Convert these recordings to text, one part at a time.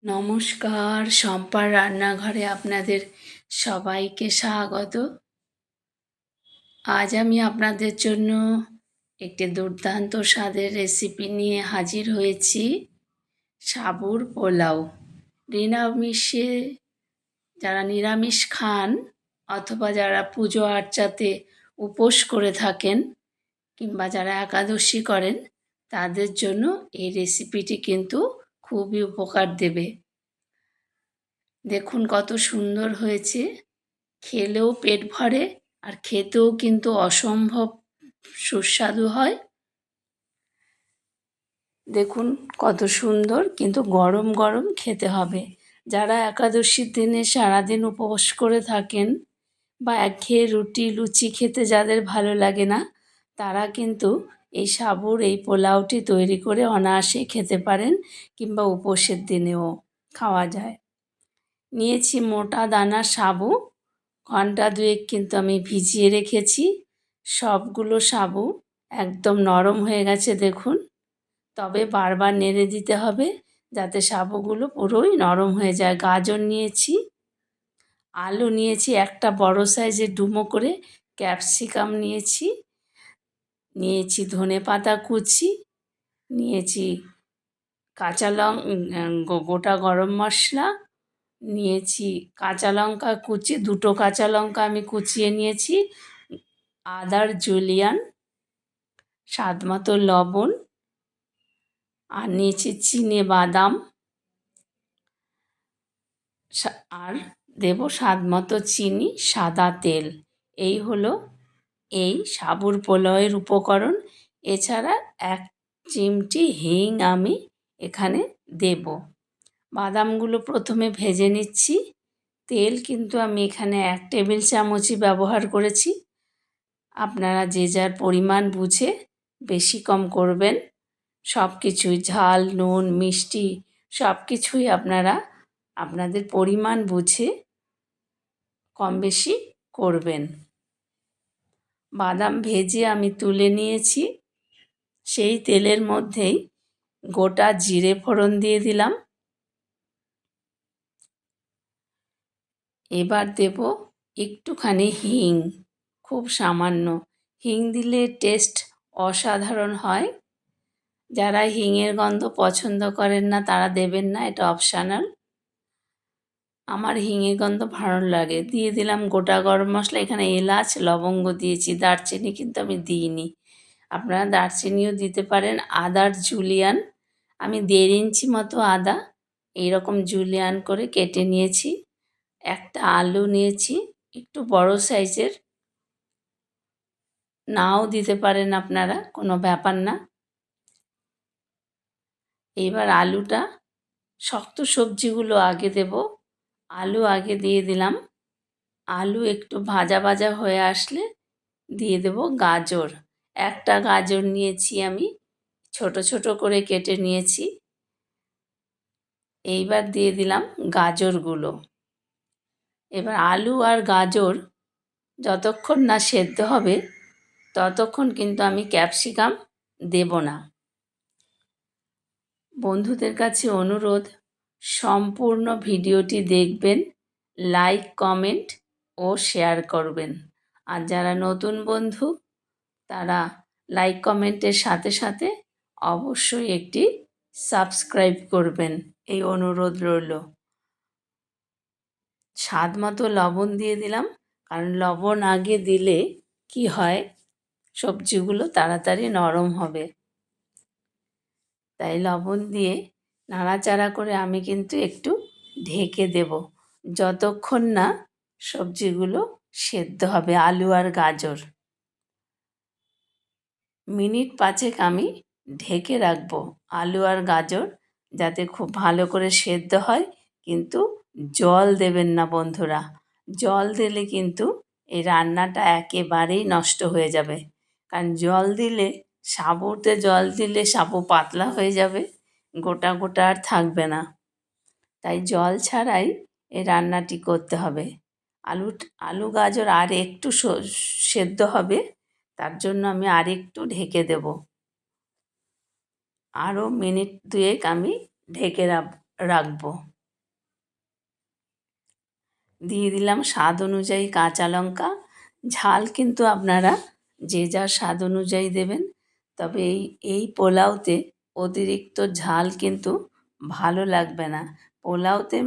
নমস্কার, শম্পার রান্নাঘরে আপনাদের সবাইকে স্বাগত। আজ আমি আপনাদের জন্য একটি দুর্দান্ত স্বাদের রেসিপি নিয়ে হাজির হয়েছি। সাবুর পোলাও। নিরামিষে যারা নিরামিষ খান অথবা যারা পুজো আর্চাতে উপোস করে থাকেন কিংবা যারা একাদশী করেন তাদের জন্য এই রেসিপিটি কিন্তু খুবই উপকার দেবে। দেখুন কত সুন্দর হয়েছে, খেলেও পেট ভরে আর খেতেও কিন্তু অসম্ভব সুস্বাদু হয়। দেখুন কত সুন্দর, কিন্তু গরম গরম খেতে হবে। যারা একাদশীর দিনে সারাদিন উপবাস করে থাকেন বা একঘেয়ে রুটি লুচি খেতে যাদের ভালো লাগে না, তারা কিন্তু এই সাবুর এই পোলাওটি তৈরি করে অনায়াসে খেতে পারেন, কিংবা উপোসের দিনেও খাওয়া যায়। নিয়েছি মোটা দানার সাবু, ঘন্টা দুয়েক কিন্তু আমি ভিজিয়ে রেখেছি। সবগুলো সাবু একদম নরম হয়ে গেছে দেখুন, তবে বারবার নেড়ে দিতে হবে যাতে সাবুগুলো পুরোই নরম হয়ে যায়। গাজর নিয়েছি, আলু নিয়েছি একটা বড় সাইজের ডুমো করে, ক্যাপসিকাম নিয়েছি ধনেপাতা কুচি, নিয়েছি গোটা গরম মশলা, নিয়েছি কাঁচা লঙ্কা কুচি, দুটো কাঁচা লঙ্কা আমি কুচিয়ে নিয়েছি, আদার জুলিয়ান, স্বাদ মতো লবণ, আর নিয়েছি চিনে বাদাম, আর দেব স্বাদ মতো চিনি, সাদা তেল। এই হলো এই সাবুর পোলাওয়ের উপকরণ। এছাড়া 1 চিমটি হিং আমি এখানে দেব। বাদামগুলো প্রথমে ভেজে নিচ্ছি। তেল কিন্তু আমি এখানে 1 টেবিল চামচই ব্যবহার করেছি। আপনারা যে যার পরিমাণ বুঝে বেশি কম করবেন। সব কিছুই ঝাল, নুন, মিষ্টি সব কিছুই আপনারা আপনাদের পরিমাণ বুঝে কম বেশি করবেন। বাদাম ভেজে আমি তুলে নিয়েছি। সেই তেলের মধ্যেই গোটা জিরে ফোড়ন দিয়ে দিলাম। এবার দেব একটুখানি হিং, খুব সামান্য। হিং দিলে টেস্ট অসাধারণ হয়। যারা হিঙের গন্ধ পছন্দ করেন না তারা দেবেন না, এটা অপশনাল। আমার হিঙের গন্ধ ভালো লাগে। দিয়ে দিলাম গোটা গরম মশলা, এখানে এলাচ লবঙ্গ দিয়েছি, দারচিনি কিন্তু আমি দিইনি। আপনারা দারচিনিও দিতে পারেন। আদার জুলিয়ান, আমি 1.5 ইঞ্চি মতো আদা এইরকম জুলিয়ান করে কেটে নিয়েছি। একটা আলু নিয়েছি, একটু বড় সাইজের, নাও দিতে পারেন আপনারা, কোনো ব্যাপার না। এবার আলুটা, শক্ত সবজিগুলো আগে দেব। আলু আগে দিয়ে দিলাম। আলু একটু ভাজা ভাজা হয়ে আসলে দিয়ে দেব গাজর। একটা গাজর নিয়েছি আমি, ছোট ছোট করে কেটে নিয়েছি। এইবার দিয়ে দিলাম গাজরগুলো। এবার আলু আর গাজর যতক্ষণ না সেদ্ধ হবে ততক্ষণ কিন্তু আমি ক্যাপসিকাম দেব না। বন্ধুদের কাছে অনুরোধ, সম্পূর্ণ ভিডিওটি দেখবেন, লাইক কমেন্ট ও শেয়ার করবেন। আর যারা নতুন বন্ধু তারা লাইক কমেন্টের সাথে সাথে অবশ্যই একটি সাবস্ক্রাইব করবেন, এই অনুরোধ রইল। স্বাদ মতো লবণ দিয়ে দিলাম, কারণ লবণ আগে দিলে কি হয়, সবজিগুলো তাড়াতাড়ি নরম হবে। তাই লবণ দিয়ে নাড়াচাড়া করে আমি কিন্তু একটু ঢেকে দেব যতক্ষণ না সবজিগুলো সেদ্ধ হবে, আলু আর গাজর। মিনিট 5 আমি ঢেকে রাখবো আলু আর গাজর যাতে খুব ভালো করে সেদ্ধ হয়। কিন্তু জল দেবেন না বন্ধুরা, জল দিলে কিন্তু এই রান্নাটা একেবারেই নষ্ট হয়ে যাবে। কারণ জল দিলে, সাবুতে জল দিলে সাবু পাতলা হয়ে যাবে, গোটা গোটা আর থাকবে না। তাই জল ছাড়াই এই রান্নাটি করতে হবে। আলু গাজর আর একটু সেদ্ধ হবে, তার জন্য আমি আর একটু ঢেকে দেব। আরও মিনিট 2 আমি ঢেকে রাখবো। দিয়ে দিলাম স্বাদ অনুযায়ী কাঁচা লঙ্কা। ঝাল কিন্তু আপনারা যে যার স্বাদ অনুযায়ী দেবেন। তবে এই পোলাওতে অতিরিক্ত ঝাল কিন্তু ভালো লাগবে না। পোলাওতে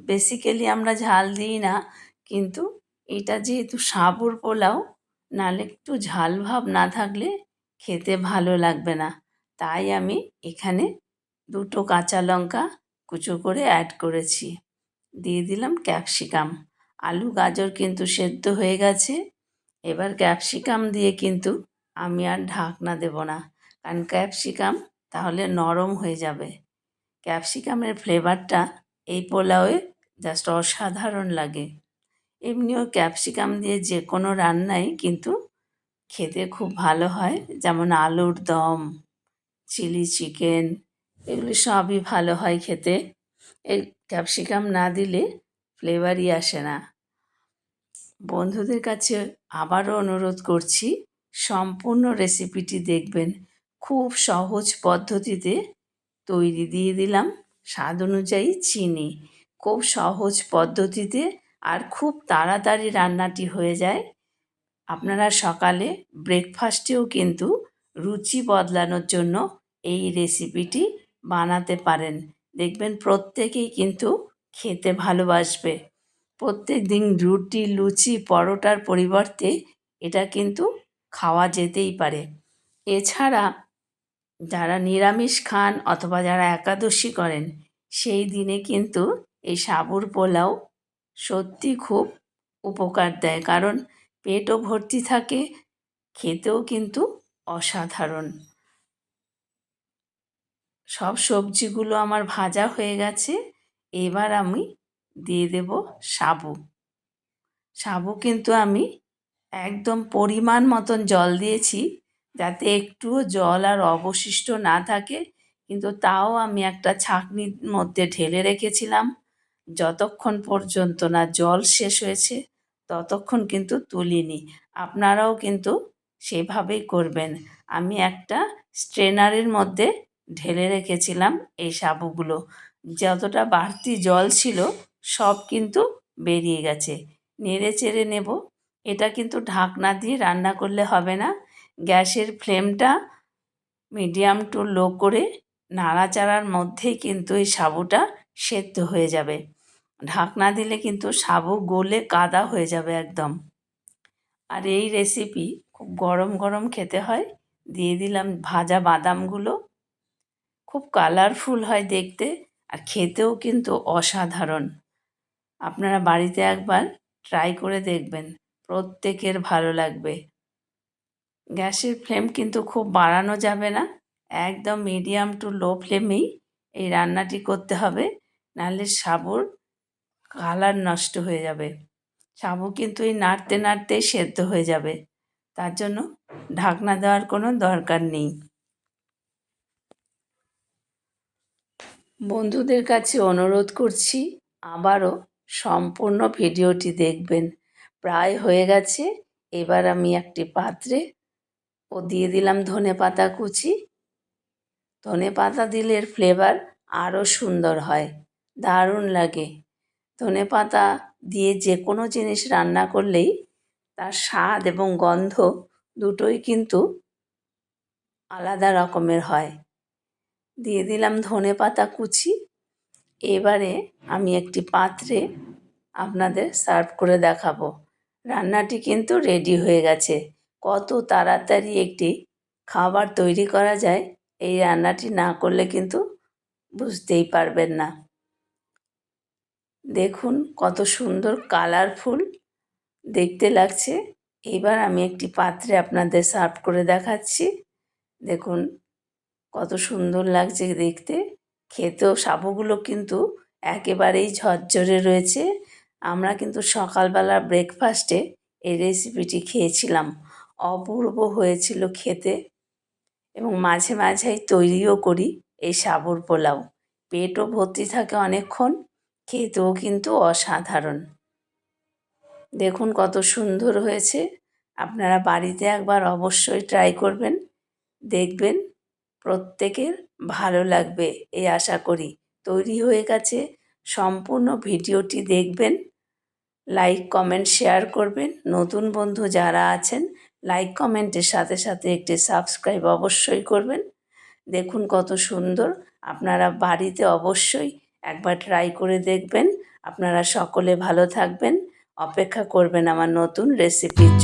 বেসিক্যালি আমরা ঝাল দিই না, কিন্তু এটা যেহেতু সাবুর পোলাও, নাহলে একটু ঝাল ভাব না থাকলে খেতে ভালো লাগবে না। তাই আমি এখানে 2টো কাঁচা লঙ্কা কুচো করে অ্যাড করেছি। দিয়ে দিলাম ক্যাপসিকাম। আলু গাজর কিন্তু সেদ্ধ হয়ে গেছে। এবার ক্যাপসিকাম দিয়ে কিন্তু আমি আর ঢাকনা দেব না, কারণ ক্যাপসিকাম তাহলে নরম হয়ে যাবে। ক্যাপসিকামের ফ্লেভারটা এই পোলাওয়ে জাস্ট অসাধারণ লাগে। এমনিও ক্যাপসিকাম দিয়ে যে কোনো রান্নাই কিন্তু খেতে খুব ভালো হয়, যেমন আলুর দম, চিলি চিকেন, এগুলি সবই ভালো হয় খেতে। এই ক্যাপসিকাম না দিলে ফ্লেভারই আসে না। বন্ধুদের কাছে আবারও অনুরোধ করছি, সম্পূর্ণ রেসিপিটি দেখবেন। খুব সহজ পদ্ধতিতে তৈরি। দিয়ে দিলাম স্বাদ অনুযায়ী চিনি। খুব সহজ পদ্ধতিতে আর খুব তাড়াতাড়ি রান্নাটি হয়ে যায়। আপনারা সকালে ব্রেকফাস্টেও কিন্তু রুচি বদলানোর জন্য এই রেসিপিটি বানাতে পারেন। দেখবেন প্রত্যেকেই কিন্তু খেতে ভালোবাসবে। প্রত্যেক দিন রুটি, লুচি, পরোটার পরিবর্তে এটা কিন্তু খাওয়া যেতেই পারে। এছাড়া যারা নিরামিষ খান অথবা যারা একাদশী করেন, সেই দিনে কিন্তু এই সাবুর পোলাও সত্যি খুব উপকার দেয়, কারণ পেটও ভর্তি থাকে, খেতেও কিন্তু অসাধারণ। সব সবজিগুলো আমার ভাজা হয়ে গেছে। এবার আমি দিয়ে দেব সাবু। সাবু কিন্তু আমি একদম পরিমাণ মতন জল দিয়েছি, যাতে একটুও জল আর অবশিষ্ট না থাকে, কিন্তু তাও আমি একটা ছাঁকনির মধ্যে ঢেলে রেখেছিলাম। যতক্ষণ পর্যন্ত না জল শেষ হয়েছে ততক্ষণ কিন্তু তুলিনি। আপনারাও কিন্তু সেভাবেই করবেন। আমি একটা স্ট্রেনারের মধ্যে ঢেলে রেখেছিলাম এই সাবুগুলো। যতটা বাড়তি জল ছিল সব কিন্তু বেরিয়ে গেছে। নেড়ে চেড়ে নেব। এটা কিন্তু ঢাকনা দিয়ে রান্না করলে হবে না। গ্যাসের ফ্লেমটা মিডিয়াম টু লো করে নাড়াচাড়ার মধ্যেই কিন্তু এই সাবুটা সেদ্ধ হয়ে যাবে। ঢাকনা দিলে কিন্তু সাবু গলে কাদা হয়ে যাবে একদম। আর এই রেসিপি খুব গরম গরম খেতে হয়। দিয়ে দিলাম ভাজা বাদামগুলো। খুব কালারফুল হয় দেখতে, আর খেতেও কিন্তু অসাধারণ। আপনারা বাড়িতে একবার ট্রাই করে দেখবেন, প্রত্যেকের ভালো লাগবে। গ্যাসের ফ্লেম কিন্তু খুব বাড়ানো যাবে না, একদম মিডিয়াম টু লো ফ্লেমেই এই রান্নাটি করতে হবে, নাহলে সাবুর কালার নষ্ট হয়ে যাবে। সাবু কিন্তু এই নাড়তে নাড়তেই সেদ্ধ হয়ে যাবে, তার জন্য ঢাকনা দেওয়ার কোনো দরকার নেই। বন্ধুদের কাছে অনুরোধ করছি, আবারও সম্পূর্ণ ভিডিওটি দেখবেন। প্রায় হয়ে গেছে। এবার আমি একটি পাত্রে দিয়ে দিলাম ধনেপাতা কুচি। ধনেপাতা দিলে এর ফ্লেভার আরও সুন্দর হয়, দারুণ লাগে। ধনেপাতা দিয়ে যে কোনো জিনিস রান্না করলেই তার স্বাদ এবং গন্ধ দুটোই কিন্তু আলাদা রকমের হয়। দিয়ে দিলাম ধনেপাতা কুচি। এবারে আমি একটি পাত্রে আপনাদের সার্ভ করে দেখাবো। রান্নাটি কিন্তু রেডি হয়ে গেছে। কত তাড়াতাড়ি একটি খাবার তৈরি করা যায়, এই রান্নাটি না করলে কিন্তু বুঝতেই পারবেন না। দেখুন কত সুন্দর কালারফুল দেখতে লাগছে। এবার আমি একটি পাত্রে আপনাদের সার্ভ করে দেখাচ্ছি। দেখুন কত সুন্দর লাগছে দেখতে। খেতেও সাবুগুলো কিন্তু একেবারেই ঝরঝরে রয়েছে। আমরা কিন্তু সকালবেলা ব্রেকফাস্টে এই রেসিপিটি খেয়েছিলাম। অপূর্ব হয়েছিল খেতে, এবং মাঝে মাঝেই তৈরিও করি এই সাবুর পোলাও। পেটও ভর্তি থাকে অনেকক্ষণ, খেতেও কিন্তু অসাধারণ। দেখুন কত সুন্দর হয়েছে। আপনারা বাড়িতে একবার অবশ্যই ট্রাই করবেন, দেখবেন প্রত্যেকের ভালো লাগবে এই আশা করি। তৈরি হয়ে গেছে, সম্পূর্ণ ভিডিওটি দেখবেন। লাইক কমেন্ট শেয়ার করবেন। নতুন বন্ধু যারা আছেন লাইক কমেন্টের সাথে সাথে একটি সাবস্ক্রাইব অবশ্যই করবেন। দেখুন কত সুন্দর, আপনারা বাড়িতে অবশ্যই একবার ট্রাই করে দেখবেন। আপনারা সকলে ভালো থাকবেন, অপেক্ষা করবেন আমার নতুন রেসিপির জন্য।